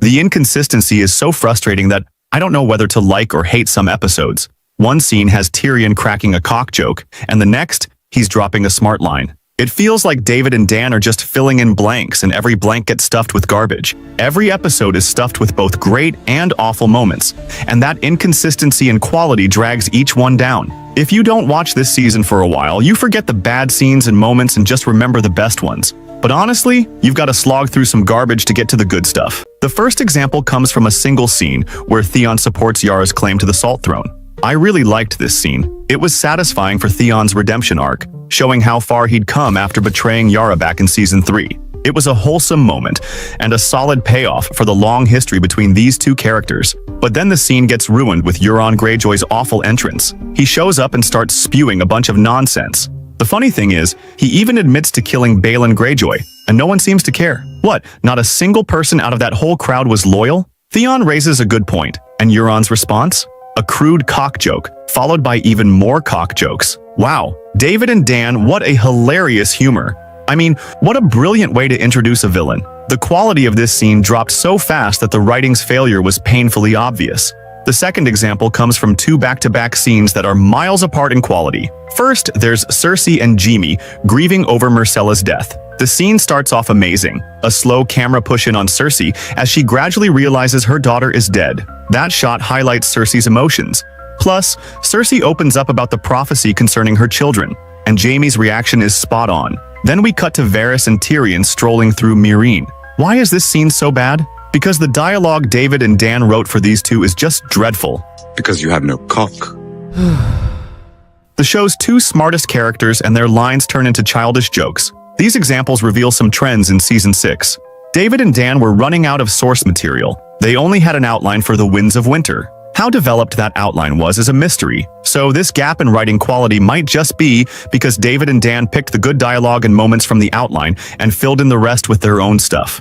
The inconsistency is so frustrating that I don't know whether to like or hate some episodes. One scene has Tyrion cracking a cock joke, and the next, he's dropping a smart line. It feels like David and Dan are just filling in blanks, and every blank gets stuffed with garbage. Every episode is stuffed with both great and awful moments, and that inconsistency in quality drags each one down. If you don't watch this season for a while, you forget the bad scenes and moments and just remember the best ones. But honestly, you've got to slog through some garbage to get to the good stuff. The first example comes from a single scene where Theon supports Yara's claim to the Salt Throne. I really liked this scene. It was satisfying for Theon's redemption arc, showing how far he'd come after betraying Yara back in Season 3. It was a wholesome moment, and a solid payoff for the long history between these two characters. But then the scene gets ruined with Euron Greyjoy's awful entrance. He shows up and starts spewing a bunch of nonsense. The funny thing is, he even admits to killing Balon Greyjoy, and no one seems to care. What, not a single person out of that whole crowd was loyal? Theon raises a good point, and Euron's response? A crude cock joke, followed by even more cock jokes. Wow, David and Dan, what a hilarious humor. I mean, what a brilliant way to introduce a villain. The quality of this scene dropped so fast that the writing's failure was painfully obvious. The second example comes from two back-to-back scenes that are miles apart in quality. First, there's Cersei and Jaime grieving over Myrcella's death. The scene starts off amazing. A slow camera push-in on Cersei as she gradually realizes her daughter is dead. That shot highlights Cersei's emotions. Plus, Cersei opens up about the prophecy concerning her children, and Jaime's reaction is spot on. Then we cut to Varys and Tyrion strolling through Meereen. Why is this scene so bad? Because the dialogue David and Dan wrote for these two is just dreadful. Because you have no cock. The show's two smartest characters and their lines turn into childish jokes. These examples reveal some trends in Season 6. David and Dan were running out of source material. They only had an outline for the Winds of Winter. How developed that outline was is a mystery, so this gap in writing quality might just be because David and Dan picked the good dialogue and moments from the outline and filled in the rest with their own stuff.